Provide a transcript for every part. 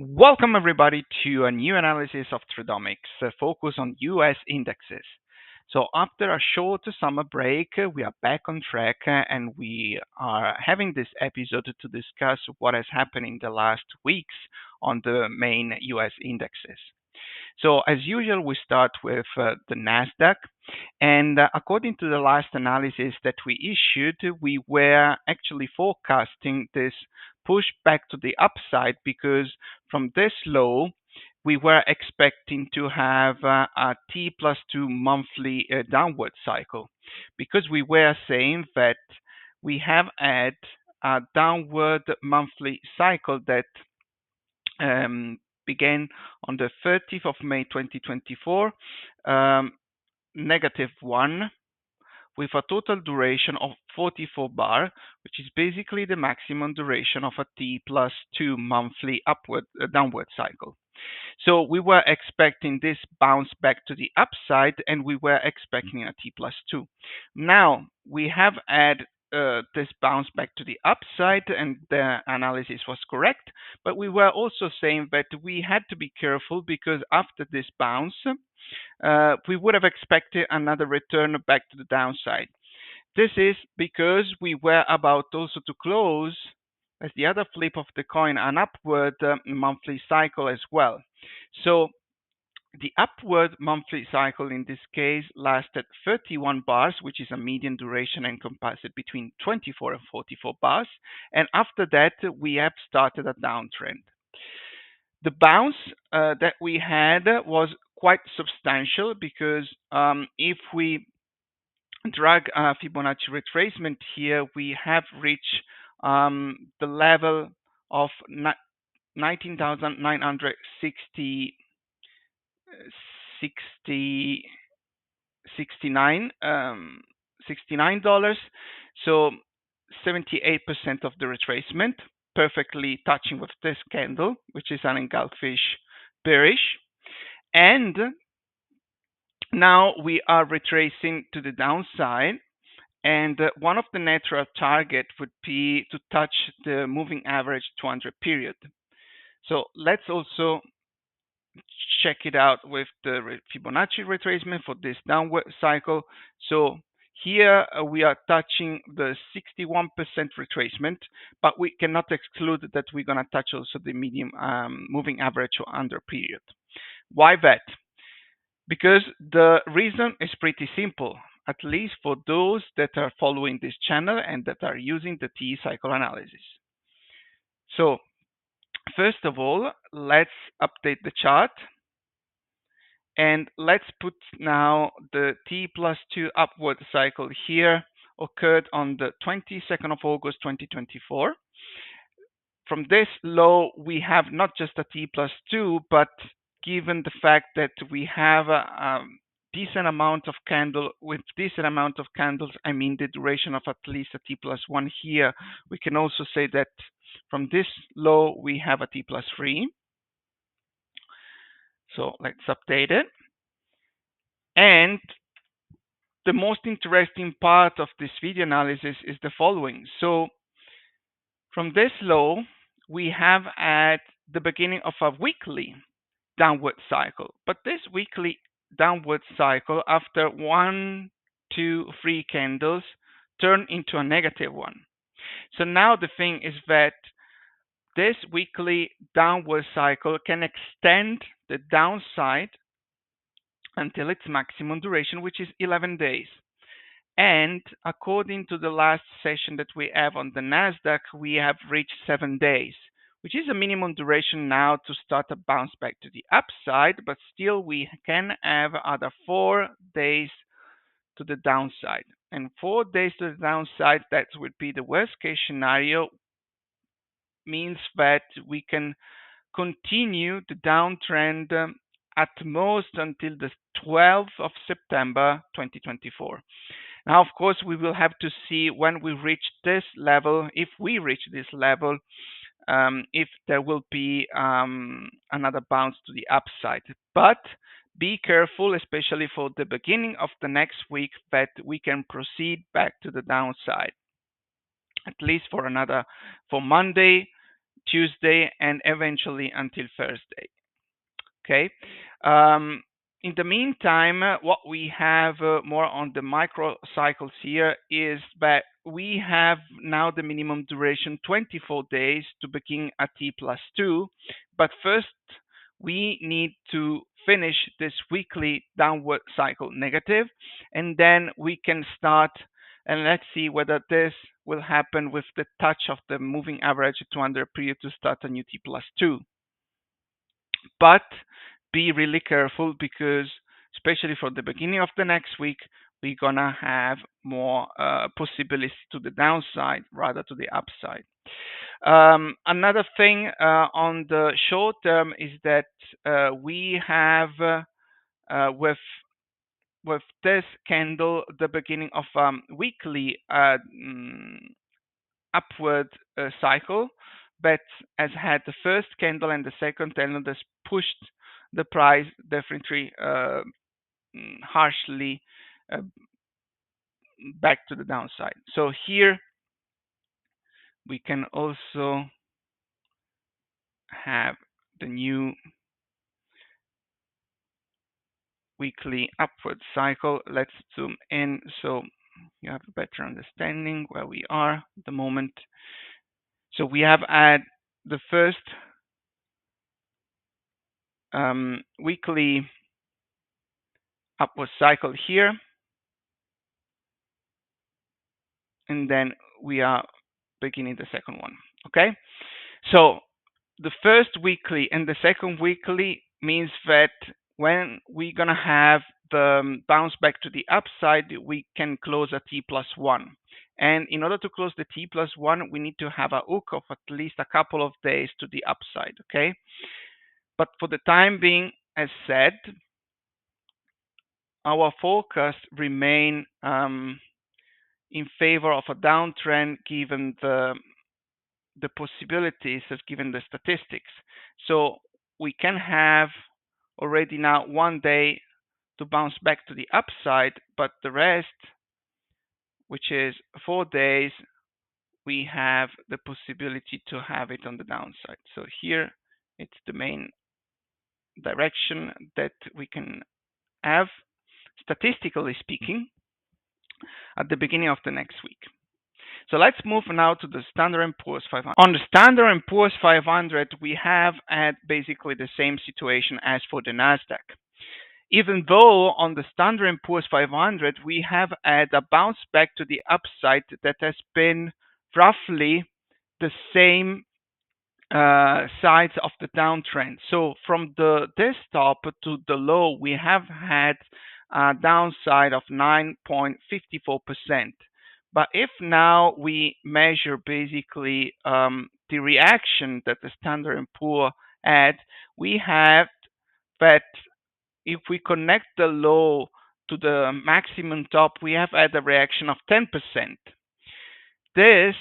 Welcome everybody to a new analysis of Tridomics, focus on US indexes. So after a short summer break, we are back on track and we are having this episode to discuss what has happened in the last weeks on the main US indexes. So as usual, we start with the Nasdaq. And according to the last analysis that we issued, we were actually forecasting this push back to the upside because from this low, we were expecting to have a T plus 2 monthly downward cycle because we were saying that we have had a downward monthly cycle that um, began on the 30th of May 2024, -1, with a total duration of 44 bar, which is basically the maximum duration of a T plus 2 monthly downward cycle. So we were expecting this bounce back to the upside and we were expecting a T plus 2. Now we have had this bounce back to the upside and the analysis was correct, but we were also saying that we had to be careful because after this bounce, we would have expected another return back to the downside. This is because we were about also to close, as the other flip of the coin, an upward monthly cycle as well. So the upward monthly cycle in this case lasted 31 bars, which is a median duration encompassed between 24 and 44 bars. And after that, we have started a downtrend. The bounce that we had was quite substantial because if we drag a Fibonacci retracement here, we have reached the level of 19,960 $69. So 78% of the retracement, perfectly touching with this candle, which is an engulfish bearish. And now we are retracing to the downside. And one of the natural target would be to touch the moving average 200 period. So let's also check it out with the Fibonacci retracement for this downward cycle. So here we are touching the 61% retracement, but we cannot exclude that we're going to touch also the medium moving average or under period. Why that? Because the reason is pretty simple, at least for those that are following this channel and that are using the T cycle analysis. So first of all, let's update the chart. And let's put now the T plus 2 upward cycle here occurred on the 22nd of August 2024. From this low, we have not just a T plus 2, but given the fact that we have a decent amount of candle, with decent amount of candles, I mean the duration of at least a T plus 1 here, we can also say that from this low, we have a T plus 3. So let's update it. And the most interesting part of this video analysis is the following. So from this low, we have at the beginning of a weekly downward cycle. But this weekly downward cycle, after 1, 2, 3 candles, turned into a negative one. So now the thing is that this weekly downward cycle can extend the downside until its maximum duration, which is 11 days. And according to the last session that we have on the Nasdaq, we have reached 7 days, which is a minimum duration now to start a bounce back to the upside, but still we can have other 4 days to the downside. And 4 days to the downside, that would be the worst case scenario, means that we can continue the downtrend at most until the 12th of September 2024. Now, of course, we will have to see when we reach this level, if we reach this level, if there will be another bounce to the upside. But be careful, especially for the beginning of the next week, that we can proceed back to the downside, at least for Monday, Tuesday, and eventually until Thursday. Okay. Um, in the meantime, what we have more on the micro cycles here is that we have now the minimum duration 24 days to begin a T plus 2. But first, we need to finish this weekly downward cycle negative, and then we can start, and let's see whether this will happen with the touch of the moving average 200 period to start a new T plus 2. But be really careful, because especially for the beginning of the next week, we're gonna have more possibilities to the downside rather to the upside. Another thing on the short term is that we have with this candle the beginning of weekly upward cycle that has had the first candle and the second candle that's pushed the price definitely harshly uh, back to the downside. So here we can also have the new weekly upward cycle. Let's zoom in so you have a better understanding where we are at the moment. So we have had the first weekly upward cycle here, and then we are beginning the second one. Okay, so the first weekly and the second weekly means that when we're gonna have the bounce back to the upside, we can close a T plus 1. And in order to close the T plus 1, we need to have a hook of at least a couple of days to the upside. Okay, but for the time being, as said, our forecasts remain in favor of a downtrend given the possibilities as given the statistics. So we can have already now 1 day to bounce back to the upside, but the rest, which is 4 days, we have the possibility to have it on the downside. So here it's the main direction that we can have, statistically speaking, at the beginning of the next week. So let's move now to the Standard & Poor's 500. On the Standard & Poor's 500, we have had basically the same situation as for the Nasdaq. Even though on the Standard & Poor's 500, we have had a bounce back to the upside that has been roughly the same sides of the downtrend. So from the desktop to the low, we have had a downside of 9.54%. But if now we measure basically the reaction that the Standard & Poor had, we have that if we connect the low to the maximum top, we have had a reaction of 10%. This,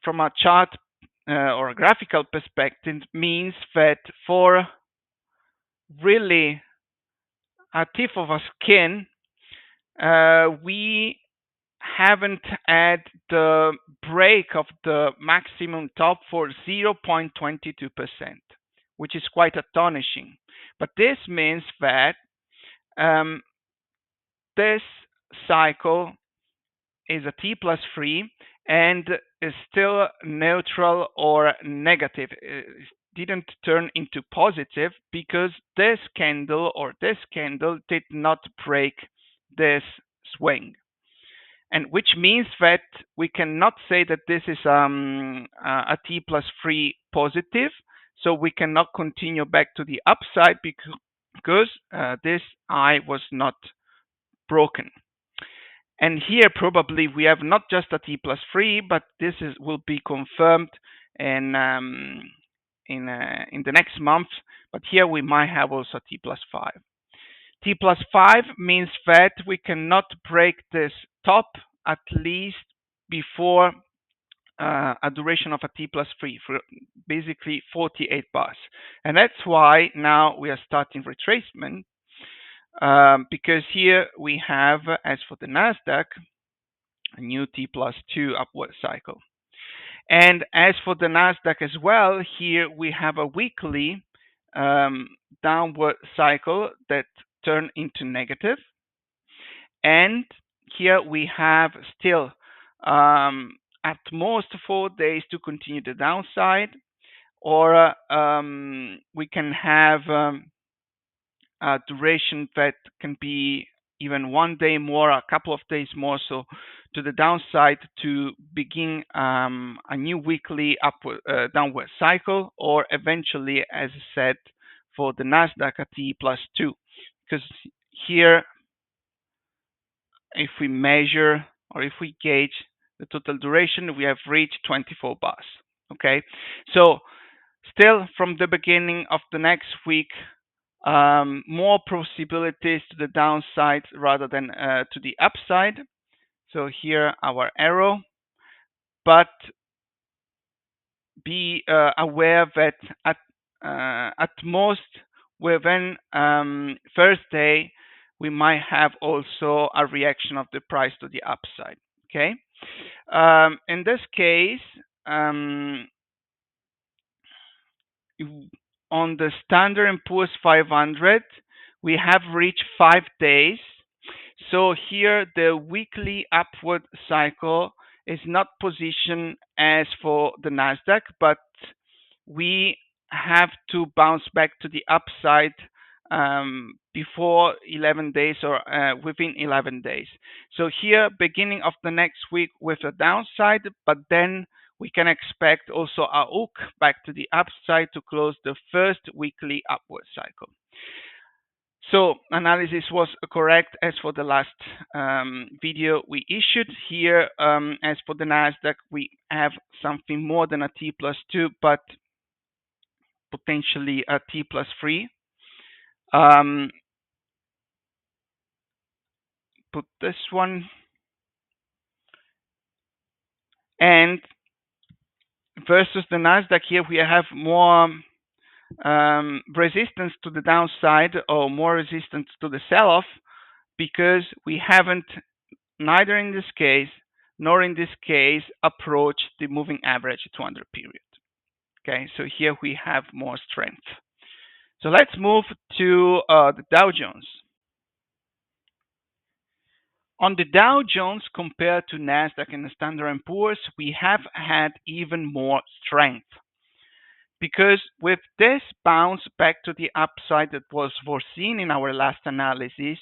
from a chart or a graphical perspective, means that for really a tip of a skin, we haven't had the break of the maximum top for 0.22%, which is quite astonishing. But this means that this cycle is a T plus 3 and is still neutral or negative. It didn't turn into positive because this candle did not break this swing. And which means that we cannot say that this is a T plus 3 positive. So we cannot continue back to the upside because this eye was not broken. And here probably we have not just a T plus 3, but this will be confirmed in the next month. But here we might have also T plus 5. T plus 5 means that we cannot break this top at least before a duration of a T plus 3, for basically 48 bars. And that's why now we are starting retracement, because here we have, as for the Nasdaq, a new T plus 2 upward cycle. And as for the Nasdaq as well, here we have a weekly um, downward cycle that turned into negative. And here we have still at most 4 days to continue the downside, or we can have a duration that can be even 1 day more, a couple of days more, so to the downside to begin a new weekly upward downward cycle, or eventually, as I said, for the Nasdaq a T+2, because here if we measure or if we gauge the total duration, we have reached 24 bars. Okay, so still from the beginning of the next week, more possibilities to the downside rather than to the upside. So here our arrow, but be aware that at most within Thursday we might have also a reaction of the price to the upside. Okay, in this case, on the Standard and Poor's 500, we have reached 5 days. So here the weekly upward cycle is not positioned as for the Nasdaq, but we have to bounce back to the upside before 11 days, or within 11 days. So here, beginning of the next week with a downside, but then we can expect also a hook back to the upside to close the first weekly upward cycle. So analysis was correct as for the last video we issued. Here, as for the Nasdaq, we have something more than a T+2, but potentially a T+3. Put this one, and versus the Nasdaq, here we have more resistance to the downside, or more resistance to the sell-off, because we haven't, neither in this case nor in this case, approached the moving average 200 period. Okay, so here we have more strength. So let's move to the Dow Jones. On the Dow Jones, compared to Nasdaq and the Standard & Poor's, we have had even more strength, because with this bounce back to the upside that was foreseen in our last analysis,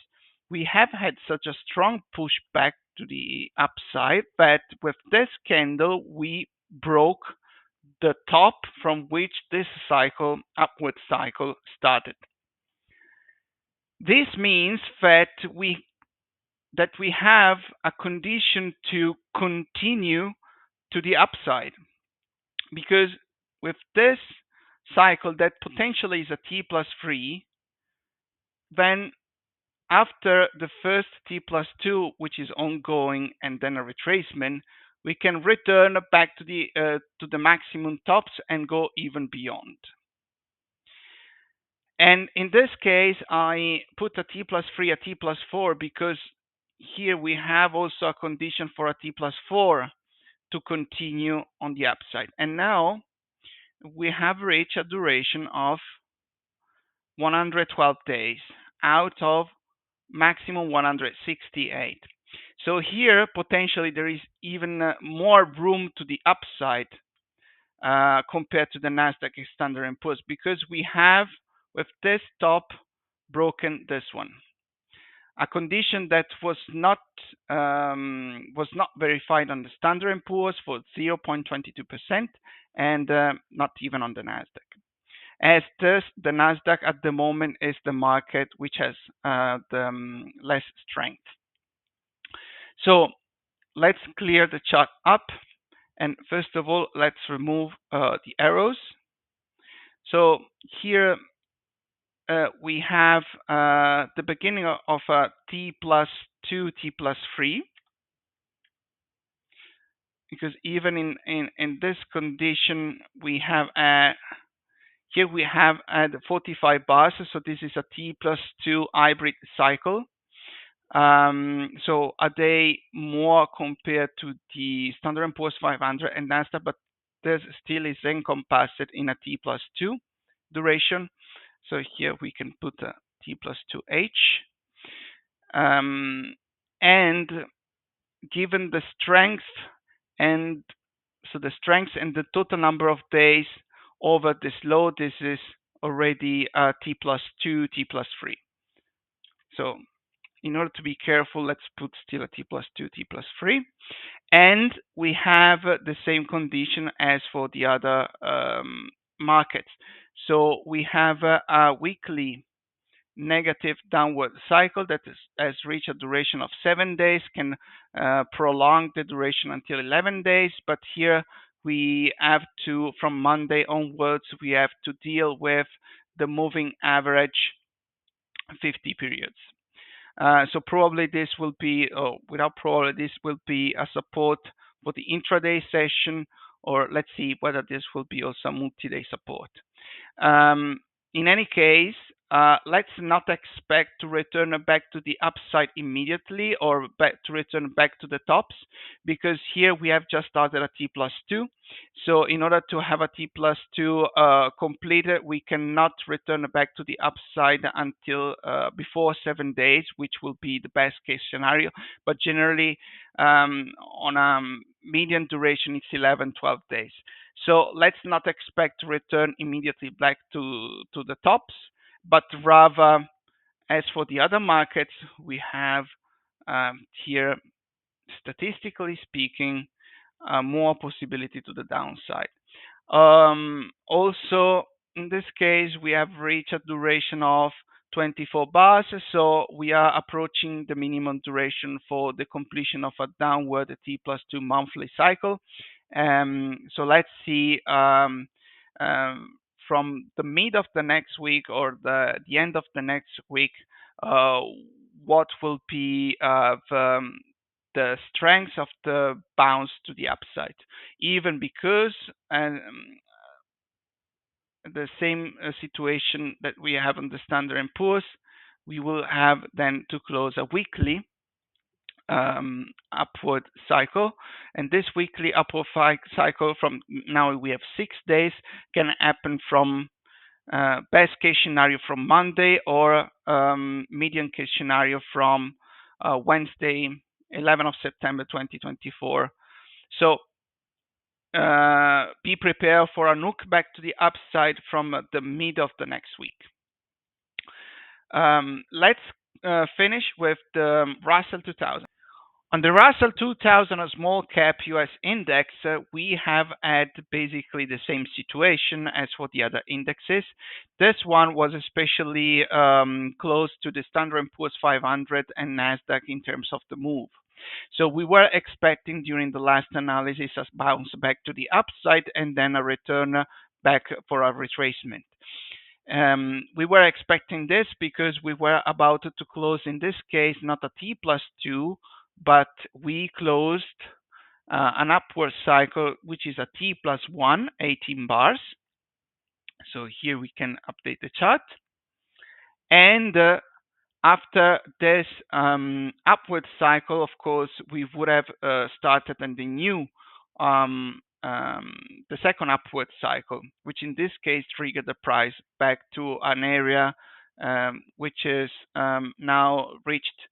we have had such a strong pushback to the upside that with this candle we broke the top from which this cycle, upward cycle, started. This means that we have a condition to continue to the upside, because with this cycle that potentially is a T+3, then after the first T+2, which is ongoing, and then a retracement, we can return back to the maximum tops and go even beyond. And in this case, I put a T+3, a T+4, because here we have also a condition for a T+4 to continue on the upside. And now we have reached a duration of 112 days out of maximum 168. So here potentially there is even more room to the upside compared to the Nasdaq Standard & Poor's, because we have with this top broken this one, a condition that was not verified on the Standard & Poor's for 0.22%, and not even on the Nasdaq. As this, the Nasdaq at the moment is the market which has the less strength. So let's clear the chart up, and first of all, let's remove the arrows. So here we have the beginning of a T+2, T+3, because even in this condition we have here we have at 45 bars, so this is a T+2 hybrid cycle. So a day more compared to the Standard & Poor's 500 and Nasdaq, but this still is encompassed in a T plus 2 duration. So here we can put a T plus 2H. And given the strength and the strength and the total number of days over this low, this is already a T plus 2, T plus 3. So in order to be careful, let's put still a T plus 2, T plus 3. And we have the same condition as for the other markets. So we have a weekly negative downward cycle that has reached a duration of 7 days, can prolong the duration until 11 days. But here we have to, from Monday onwards, we have to deal with the moving average 50 periods. So probably this will be, without probably, this will be a support for the intraday session, or let's see whether this will be also multi-day support. In any case, let's not expect to return back to the upside immediately or back to return back to the tops, because here we have just started a T plus 2. So in order to have a T plus 2 completed, we cannot return back to the upside until before 7 days, which will be the best case scenario. But generally, on a median duration, it's 11, 12 days. So let's not expect to return immediately back to the tops, but rather, as for the other markets, we have here, statistically speaking, more possibility to the downside. Also, in this case, we have reached a duration of 24 bars, so we are approaching the minimum duration for the completion of a downward T plus 2 monthly cycle. So let's see, from the mid of the next week or the end of the next week, what will be the strength of the bounce to the upside, even because the same situation that we have on the Standard & Poor's, we will have then to close a weekly upward cycle, and this weekly upward cycle, from now we have 6 days, can happen from best case scenario from Monday, or median case scenario from Wednesday, 11th of September 2024. So be prepared for a hook back to the upside from the mid of the next week. Let's finish with the Russell 2000. On the Russell 2000, a small cap US index, we have had basically the same situation as for the other indexes. This one was especially close to the Standard & Poor's 500 and Nasdaq in terms of the move. So we were expecting during the last analysis a bounce back to the upside and then a return back for a retracement. We were expecting this because we were about to close, in this case, not a T plus 2, but we closed an upward cycle, which is a T plus 1, 18 bars. So here we can update the chart. And after this upward cycle, of course, we would have started and the new, the second upward cycle, which in this case triggered the price back to an area which is now reached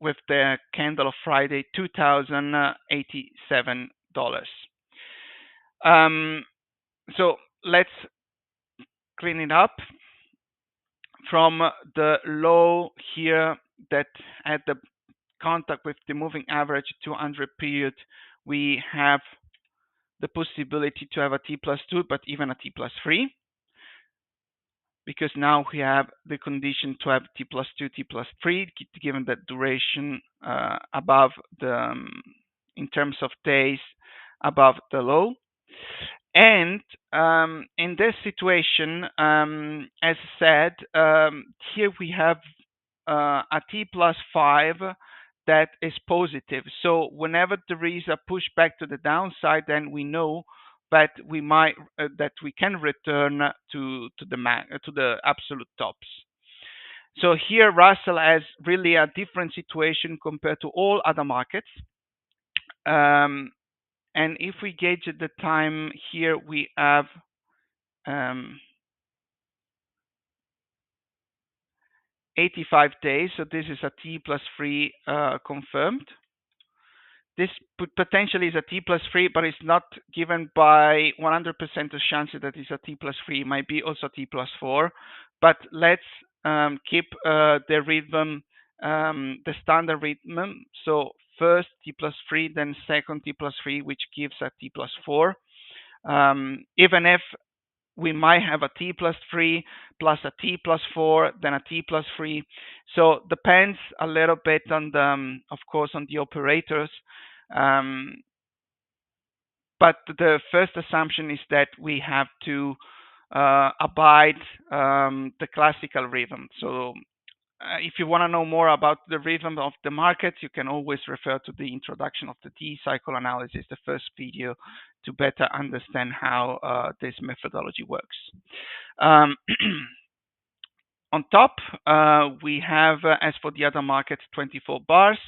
with the candle of Friday, $2,087. So let's clean it up. From the low here that had the contact with the moving average 200 period, we have the possibility to have a T plus 2, but even a T plus 3. Because now we have the condition to have T plus 2, T plus 3, given that duration above the, in terms of days, above the low. And in this situation, as said, here we have a T plus 5 that is positive. So whenever there is a pushback to the downside, then we know that we might that we can return to the absolute tops. So here Russell has really a different situation compared to all other markets. And if we gauge the time here, we have 85 days. So this is a T plus 3 confirmed. This potentially is a T plus 3, but it's not given by 100% of chance that it's a T plus 3. It might be also T plus 4. But let's keep the rhythm, the standard rhythm. So first T plus 3, then second T plus 3, which gives a T plus 4. Even if we might have a T plus 3 plus a T plus 4, then a T plus 3. So depends a little bit on the, of course, on the operators. But the first assumption is that we have to abide the classical rhythm. So if you want to know more about the rhythm of the market, you can always refer to the introduction of the T cycle analysis, the first video, to better understand how this methodology works. On top, we have, as for the other markets, 24 bars.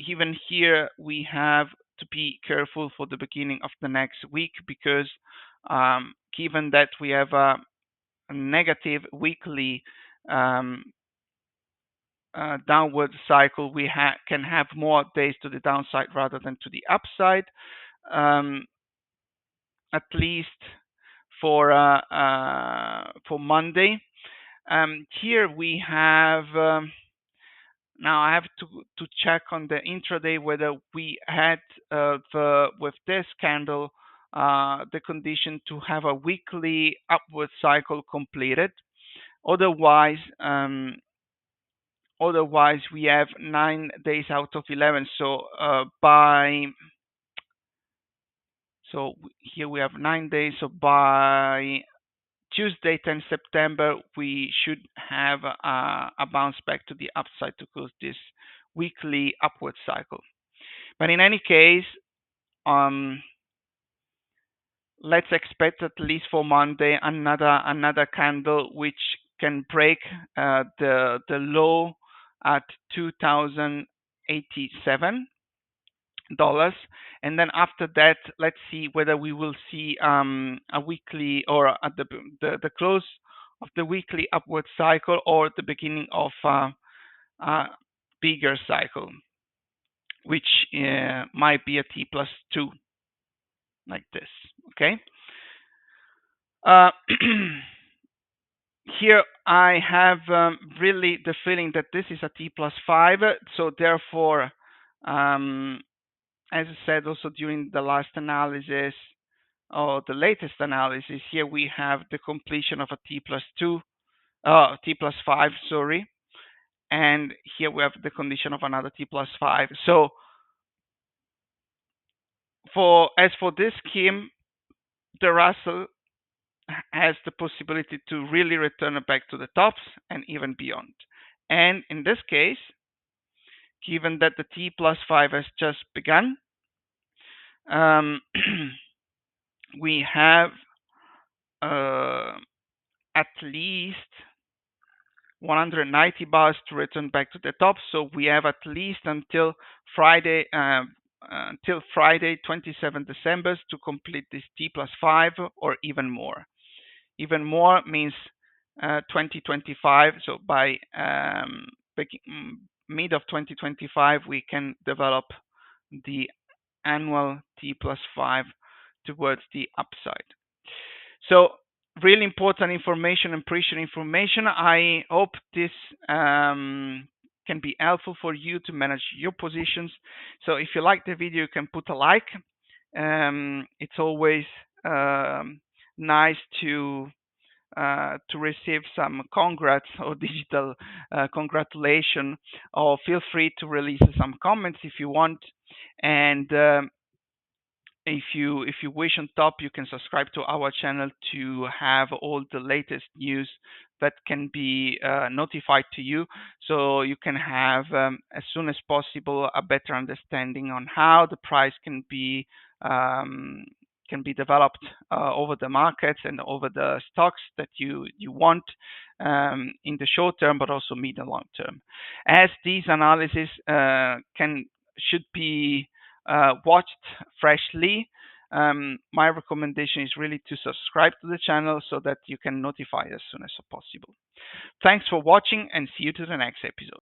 Even here, we have to be careful for the beginning of the next week because given that we have a negative weekly downward cycle, we can have more days to the downside rather than to the upside, at least for Monday. Here we have now I have to check on the intraday whether we had with this candle the condition to have a weekly upward cycle completed. Otherwise, we have 9 days out of 11. So here we have 9 days. So by Tuesday, 10 September, we should have a bounce back to the upside to close this weekly upward cycle. But in any case, let's expect at least for Monday another candle which can break the low at $2,087. And then after that, let's see whether we will see a weekly or at the close of the weekly upward cycle or the beginning of a bigger cycle, which might be a T plus 2 like this. Okay. Here I have really the feeling that this is a T plus 5. So therefore, as I said also during the last analysis or the latest analysis, here we have the completion of a T plus 5, sorry, and here we have the condition of another T plus 5. So as for this scheme, the Russell has the possibility to really return back to the tops and even beyond. And in this case, given that the T plus 5 has just begun, we have at least 190 bars to return back to the top. So we have at least until Friday, 27 December to complete this T plus 5 or even more. Even more means 2025. So by mid of 2025, we can develop the annual T plus 5 towards the upside. So really important information and precious information. I hope this can be helpful for you to manage your positions. So if you like the video, you can put a like. It's always nice to receive some congrats or digital congratulation, or feel free to release some comments if you want. And if you wish, on top, you can subscribe to our channel to have all the latest news that can be notified to you, so you can have as soon as possible a better understanding on how the price can be developed over the markets and over the stocks that you want in the short term, but also mid and long term. As these analyses should be watched freshly, my recommendation is really to subscribe to the channel so that you can notify as soon as possible. Thanks for watching and see you to the next episode.